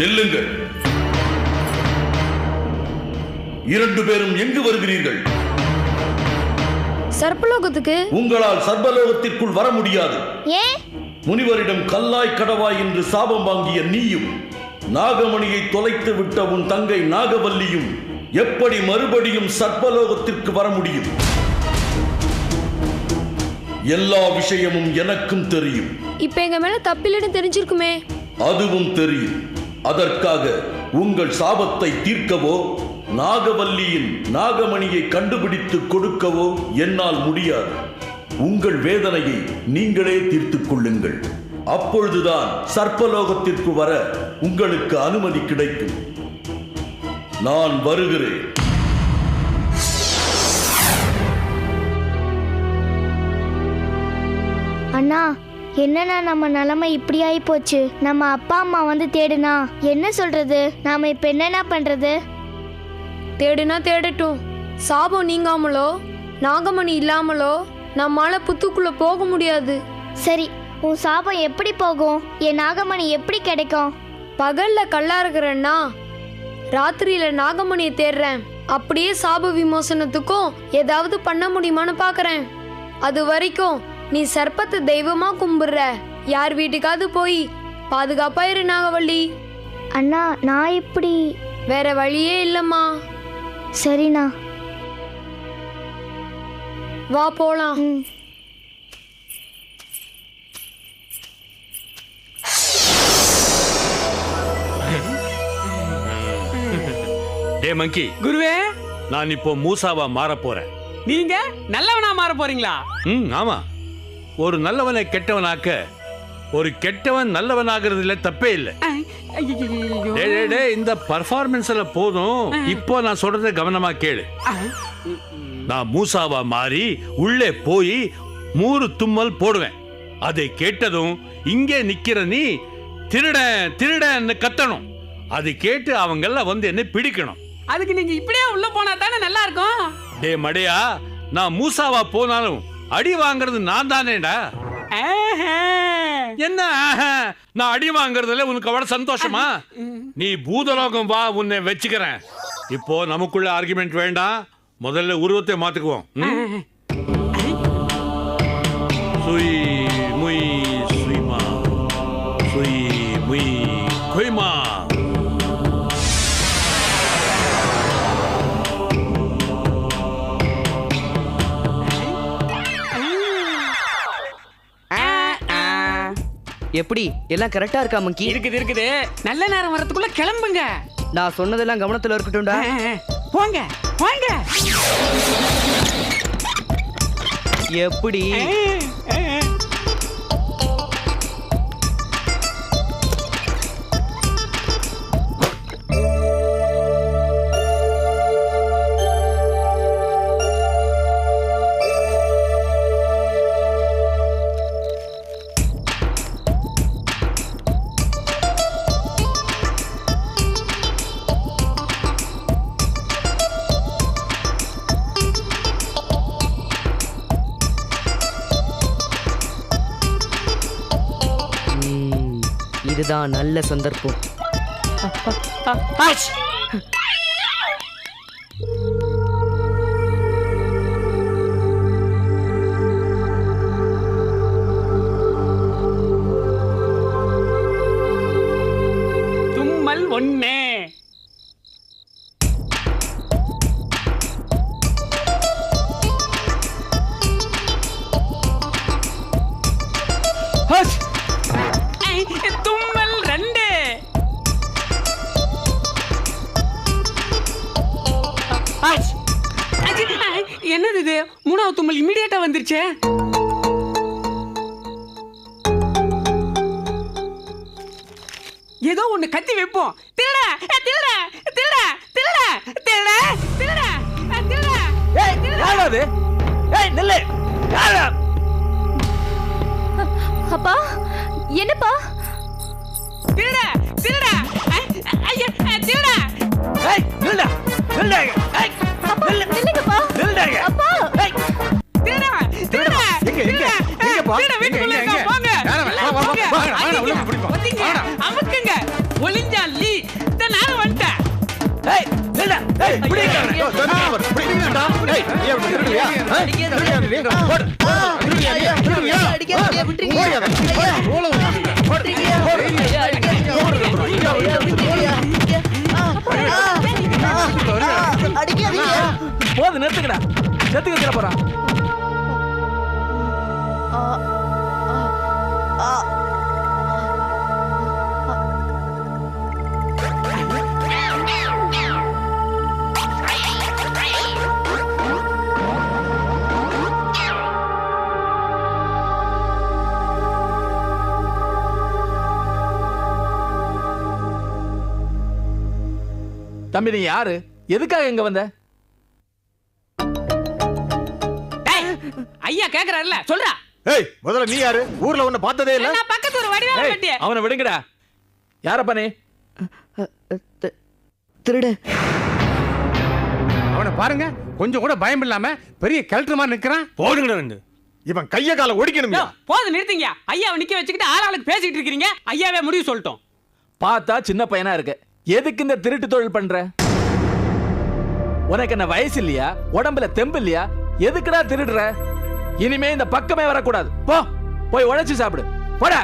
நில்லுங்கள். 2 பேரும் எங்கு வருகிறீர்கள்? சர்ப்பலோகத்துக்கு. உங்களால் சர்ப்பலோகத்திற்குள் வர முடியாது. ஏன்? முனிவரிடம் கல்லாய் கடவாய் என்று சாபம் வாங்கிய நீயும், நாகமணியை தொலைத்து விட்ட உன் தங்கை நாகவல்லியும் எப்படி மறுபடியும் சர்ப்பலோகத்திற்கு வர முடியும்? எல்லா விஷயமும் எனக்கும் தெரியும். இப்ப எங்க மேல தப்பில்லைன்னு தெரிஞ்சிருக்குமே. அதுவும் தெரியும். அதற்காக உங்கள் சாபத்தை தீர்க்கவோ நாகவல்லியின் நாகமணியை கண்டுபிடித்து கொடுக்கவோ என்னால் முடியாது. உங்கள் வேதனையை நீங்களே தீர்த்துக் கொள்ளுங்கள். அப்பொழுதுதான் சர்ப்பலோகத்திற்கு வர உங்களுக்கு அனுமதி கிடைக்கும். நான் வருகிறேன். அண்ணா, என்னன்னா நம்ம நிலைமை இப்படி ஆகி போச்சு. நம்ம அப்பா அம்மா வந்து தேடுனா என்ன சொல்றது? நாம இப்ப என்னன்னா பண்றது? தேடுனா தேடட்டும். சாபம் நீங்காமலோ நாகமணி இல்லாமலோ நம்மால புத்துக்குள்ள போக முடியாது. சரி, உன் சாபம் எப்படி போகும்? என் நாகமணி எப்படி கிடைக்கும்? பகல்ல கல்லா இருக்கிறேன்னா ராத்திரியில நாகமணியை தேடுறேன். அப்படியே சாப விமோசனத்துக்கும் ஏதாவது பண்ண முடியுமான்னு பாக்குறேன். அது வரைக்கும் நீ சர்ப்பத்தை தெய்வமா கும்பிடுற. யார் வீட்டுக்காவது போய் பாதுகாப்பா இரு நாகவல்லி. அண்ணா, நான் இப்படி வேற வழியே இல்லம்மா. சரிண்ணா, வா போலாம். டே மங்கி, குருவே, நான் இப்போ மூசாவா மாற போறேன். நீங்க நல்லவனா மாற போறீங்களா? ஆமா. ஒரு நல்லவனை கெட்டவனாக்க ஒரு கெட்டவன் நல்லவனாகிறதுல தப்பே இல்லை. இந்த பர்ஃபார்மன்ஸ்ல போதும். இப்போ நான் சொல்றத கவனமா கேளு. நான் மூசாவா மாறி உள்ளே போய் 3 தும்மல் போடுவேன். அதை கேட்டதும் இங்கே நிக்கிற நீ திருடன் திருடன் கத்தணும். அதை கேட்டு அவங்கெல்லாம் வந்து என்ன பிடிக்கணும். அதுக்கு நீங்க இப்படியே உள்ள போனா தானே நல்லா இருக்கும். டே மடையா, நான் மூசாவா போனாலும் அடி வாங்குறது நான் தானேடா. என்ன நான் அடி வாங்குறதுல உனக்கு அவ்வளவு சந்தோஷமா? நீ பூதலோகம் வா, உன்னை வச்சுக்கிறேன். இப்போ நமக்குள்ள ஆர்குமெண்ட் வேண்டாம். முதல்ல உருவத்தை மாத்துக்குவோம். சுய் முய் சுய்மா சுய் முய் கொய்மா. எப்படி எல்லாம் கரெக்டா இருக்கா மங்கி? இருக்குது இருக்குது. நல்ல நேரம் வரதுக்குள்ள கிளம்புங்க. நான் சொன்னதெல்லாம் கவனத்துல இருக்கட்டும்டா. போங்க போங்க. எப்படி? இதுதான் நல்ல சந்தர்ப்பம். தும்மல் ஒண்ணே. தும்மல் 2. என்னது இது? 3வது தும்மல் இமிடியேட்டா வந்துருச்சு. ஏதோ ஒண்ணு கத்தி வைப்போம். திருட திருட திருட திருட திருட திருட திருட. ஏய், யாரது? ஏய், நில்லு. யாரா? அப்பா, என்னப்பா? திருட திருட ஐயா திருட. ஏய், நில்லுடா. நில்லுடா. ஏய், நில்லுங்கப்பா. நில்லுடா. அப்பா, ஏய், திருட திருட. எங்க எங்க எங்கப்பா? திருட வீட்டுக்குள்ள இருக்க. போங்க. யாரா? வா வா வா. வா உள்ள பிடிப்போம். அமுக்குங்க. ஒளிஞ்சான் லீ நானும் வந்துட்டேன். ஏய் நில்லுடா. ஏய் பிடிங்க அவனை. பிடிங்கடா. ஏய் நீ அப்படி திருடுறியா? திருடுறியா நீ? போடு. திருடுறியா நீ? திருடுறியா? போது நிறுத்துக்கடா. செத்துக்க வச்சிட போறான். தம்பி நீ யாரு? எதுக்காக இங்க வந்த? ஐயா கேக்குறாருல சொல்றா. ஏய் முதல்ல நீ யாரு? ஊர்ல உன்னை பார்த்ததே இல்ல. நான் பக்கத்து ஒரு வடிவேல பட்டி. அவனை விடுங்கடா. யாரப்பா நீ? திருட. அவனை பாருங்க, கொஞ்சம் கூட பயம் இல்லாம பெரிய கலெக்டர் மாதிரி நிக்கிறான். போடுங்கடா. இவன் கைய கால ஒடிக்கணும்யா. போது நிறுத்திங்க. ஐயாவை நிக்க வச்சுக்கிட்டு ஆளாளுக்கு பேசிட்டு இருக்கீங்க. ஐயாவே முடிவு சொல்லிட்டோம். பார்த்தா சின்ன பையனா இருக்கு. எதுக்கு இந்த திருட்டு தொழில் பண்ற? உனக்கு என்ன வயசு இல்லையா? உடம்புல தெம்பு இல்லையா? எதுக்குடா திருடுற? இனிமே இந்த பக்கமே வரக்கூடாது. போ போய் உழைச்சு சாப்பிடு. போடா.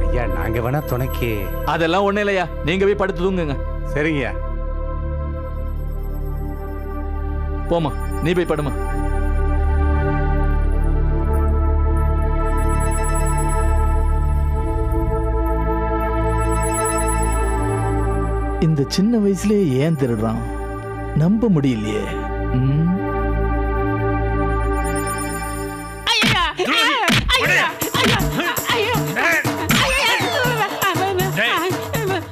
ஐயா நாங்க வேணா துணைக்கு. அதெல்லாம் ஒண்ணு இல்லையா, நீங்க போய் படுத்து தூங்குங்க. சரிங்க. போமா, நீ போய் படுமா. இந்த சின்ன வயசுலயே ஏன் திருடுறான்? நம்ப முடியலையே.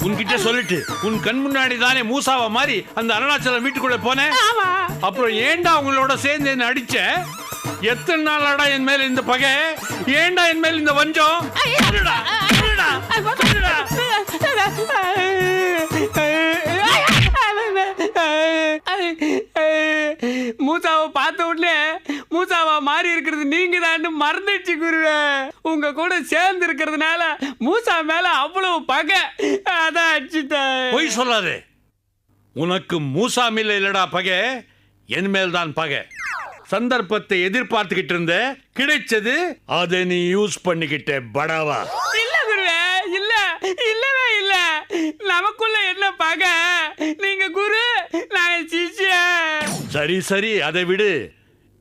உன்கிட்ட சொல்லிட்டு உன் கண் முன்னாடி தானே மூசாவா மாதிரி அந்த அருணாச்சலம் வீட்டுக்குள்ள போனேன். அப்புறம் ஏண்டா உங்களோட சேர்ந்து என்ன அடிச்ச? எத்தனை நாளாடா என் மேல இந்த பகை? ஏண்டா என் மேல இந்த வஞ்சம்? மூசாவை பார்த்த உடனே மூசாவா மாறி இருக்கிறது நீங்க தான் மறந்துச்சு குருவே. உங்க கூட சேர்ந்து இருக்கிறதுனால மூசா மேல அவ்வளவு பகை. அதான் அடிச்சுட்டேன். பொய் சொல்லாதே. உனக்கு மூசா மேல இல்லடா பகை, என் மேல் தான் பகை. சந்தர்ப்பத்தை எதிர்பார்த்துக்கிட்டு இருந்த, கிடைச்சது, அதை நீ யூஸ் பண்ணிக்கிட்ட படாவா. இல்ல குருவே, இல்ல இல்லவே இல்ல. நமக்குள்ள என்ன பகை? நீங்க குரு, நான் சிஷ்யன். சரி சரி, அதை விடு.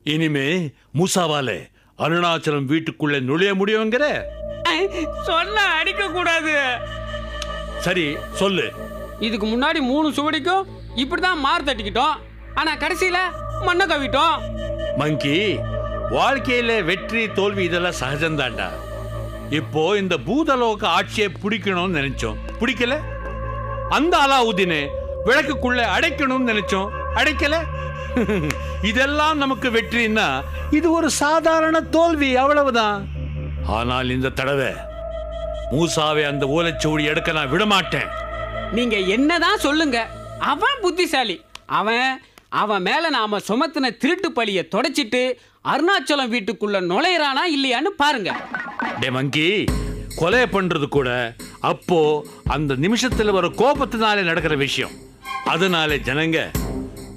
இனிமே மூசாவால அருணாச்சலம் வீட்டுக்குள்ள நுழைய முடியுங்கிற? சொன்ன அடிக்க கூடாது. சரி சொல்லு. இதுக்கு முன்னாடி 3 சுவடிக்கும் இப்படிதான் மாறு தட்டிக்கிட்டோம். ஆனா கடைசியில மண்ணை கவிட்டோம். மங்கி, வாழ்க்கையில வெற்றி தோல்வி இதெல்லாம் சகஜம்தான்டா. இப்போ இந்த பூதலோக ஆட்சியை பிடிக்கணும்னு நினைச்சோம், பிடிக்கல. அந்த அலாவுதீனை விளக்குக்குள்ள அடைக்கணும்னு நினைச்சோம், அடைக்கல. இதெல்லாம் நமக்கு வெற்றின்னா இது ஒரு சாதாரண தோல்வி, அவ்வளவுதான். ஆனால் இந்த தடவை மூசாவை அந்த ஓலைச்சுவடி எடுக்க நான் விடமாட்டேன். நீங்க என்னதான் சொல்லுங்க, அவன் புத்திசாலி. அவன் மேல நாம சுமத்தின திருட்டு பழிய தொடச்சிட்டு அருணாச்சலம் வீட்டுக்குள்ள நுழையறானா இல்லையான்னு பாருங்க. டே மங்கி, கொலை பண்றது கூட அப்போ அந்த நிமிஷத்துல வர கோபத்தினாலே நடக்கிற விஷயம். அதனால ஜனங்க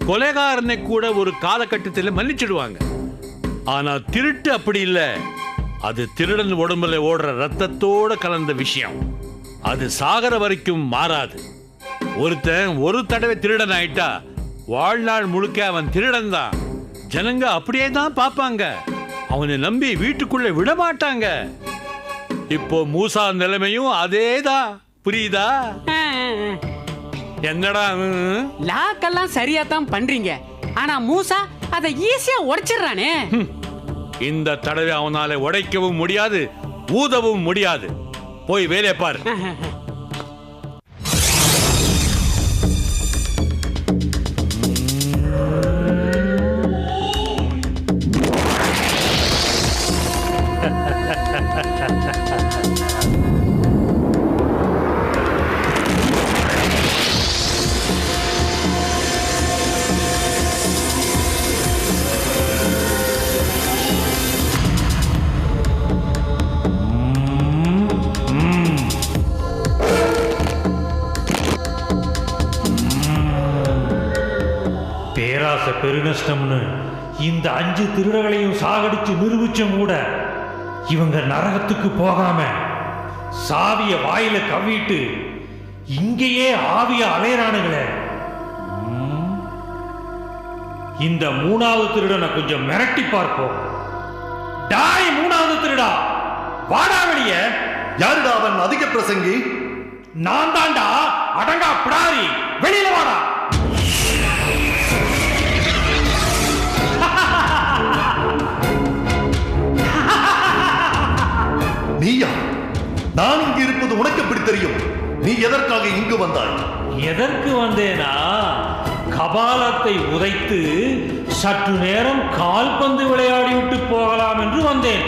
கொலைகாரனை கூட ஒரு காலகட்டத்தில் மன்னிச்சிடுவாங்க. ஆனா திருட்டு அப்படி இல்ல. அது திருடன் உடம்புல ஓடுற ரத்தத்தோட கலந்த விஷயம். அது சாகர வரைக்கும் மாறாது. ஒருத்தன் ஒரு தடவை திருடன் ஆயிட்டா வாழ்நாள் முழுக்க அவன் திருடன் தான். ஜனங்க அப்படியே தான் பார்ப்பாங்க, அவனை நம்பி வீட்டுக்குள்ள விட மாட்டாங்க. இப்போ மூசா நிலைமையும் அதேதான், புரியுதா? என்னடா லாக்கெல்லாம் சரியா தான் பண்றீங்க, ஆனா மூசா அதை ஈஸியா உடைச்சிடுறானே. இந்த தடவை அவனால உடைக்கவும் முடியாது, ஊதவும் முடியாது. போய் வேலையை பாரு. பேராசை பெருநஷ்டம்னு இந்த 5 திருடர்களையும் சாகடிச்சு நிரூபிச்சும் கூட இவங்க நரகத்துக்கு போகாம சாவிய வாயில கவ்விட்டு இங்கேயே ஆவிய அலையறானுங்களே. இந்த 3வது திருடனை கொஞ்சம் மிரட்டி பார்ப்போம். டாய் 3வது திருடா, வாடா வெளியே. யாருடா அவன் அதிக பிரசங்கி? நான் தாண்டா அடங்கா பிடாரி, வெளியில வாடா. நீயா? நான் இங்கு இருப்பது உனக்கு எப்படி தெரியும்? நீ எதற்காக இங்கு வந்தாய்? எதற்கு வந்தேனா, கபாலத்தை உதைத்து சற்று நேரம் கால்பந்து விளையாடிவிட்டு போகலாம் என்று வந்தேன்.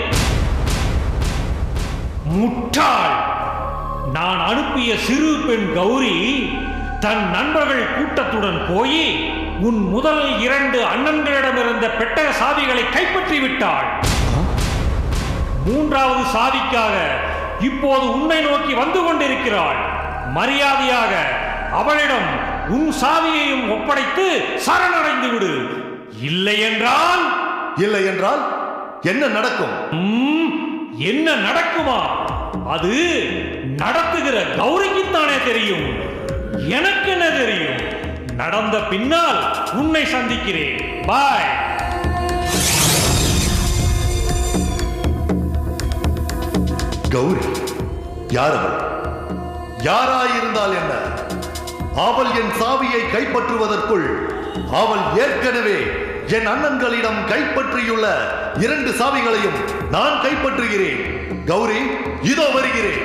முட்டாள்! நான் அனுப்பிய சிறு பெண் கௌரி தன் நண்பர்கள் கூட்டத்துடன் போய் உன் முதல் 2 அண்ணன்களிடமிருந்த பெட்டக சாவிகளை கைப்பற்றி விட்டாள். 3வது சாவிக்காக இப்போது உன்னை நோக்கி வந்து கொண்டிருக்கிறாள். மரியாதையாக அவளிடம் உன் சாவியையும் ஒப்படைத்து சரணடைந்து விடு. இல்லை என்றால் என்ன நடக்கும்? என்ன நடக்குமா? அது நடத்துகிற கௌரிக்குத்தானே தெரியும். எனக்கு என்ன தெரியும்? நடந்த பின்னால் உன்னை சந்திக்கிறேன். பாய். கௌரி யார் அவள்? யாராயிருந்தால் என்ன? அவள் என் சாவியை கைப்பற்றுவதற்குள் அவள் ஏற்கனவே என் அண்ணன்களிடம் கைப்பற்றியுள்ள 2 சாவிகளையும் நான் கைப்பற்றுகிறேன். கௌரி, இதோ வருகிறேன்.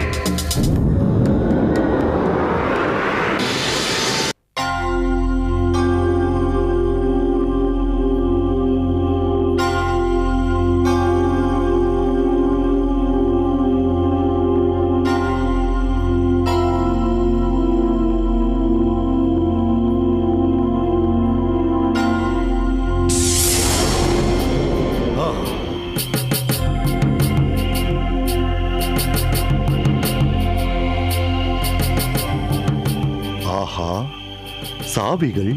சாவிகள்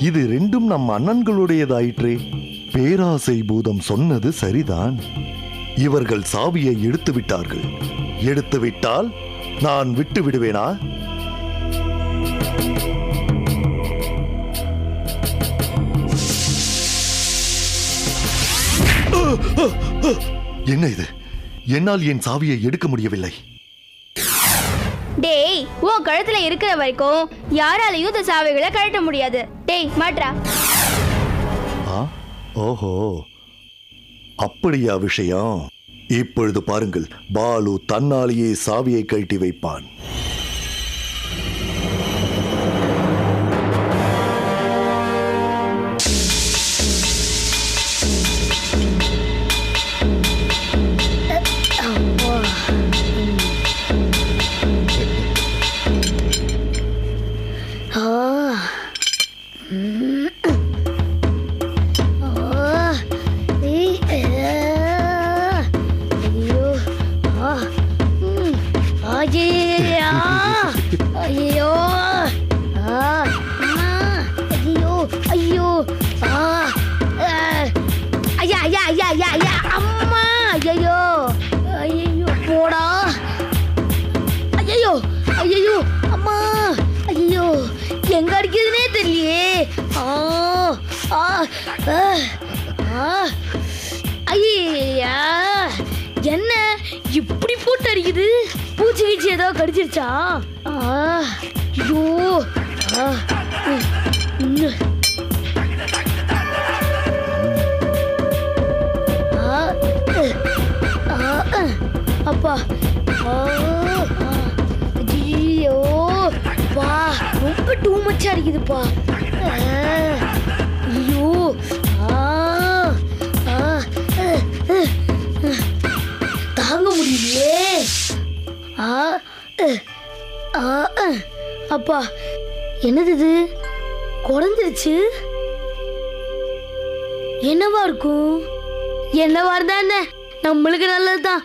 இது 2ம் நம் அண்ணன்களுடையதாயிற்றே. பேராசை பூதம் சொன்னது சரிதான். இவர்கள் சாவியை எடுத்து விட்டார்கள். எடுத்து விட்டால் நான் விட்டு விடுவேனா? என்ன இது? என்னால் என் சாவியை எடுக்க முடியவில்லை. டேய், உன் கழுத்துல இருக்கிற வரைக்கும் யாராலையும் இந்த சாவிகளை கழட்ட முடியாது. டேய் மாட்ரா. ஓஹோ, அப்படியா விஷயம்? இப்பொழுது பாருங்கள், பாலு தன்னாலேயே சாவியை கழட்டி வைப்பான். எங்க அடிக்குதுன்னே தெரியலையே. ஐயா, என்ன இப்படி போட்டு அடிக்குது? பூச்சி கீச்சி ஏதோ கடிச்சிருச்சா? ஐயோ, அப்பா, ஐயோ, வா, ரொம்ப டூ மச்சா அடிக்குதுப்பா. ஐயோ, தாங்க முடியலையே. அப்பா, என்னது இது? குறைஞ்சிருச்சு. என்னவா இருக்கும்? என்னவா இருந்தா என்ன, நம்மளுக்கு நல்லதுதான்.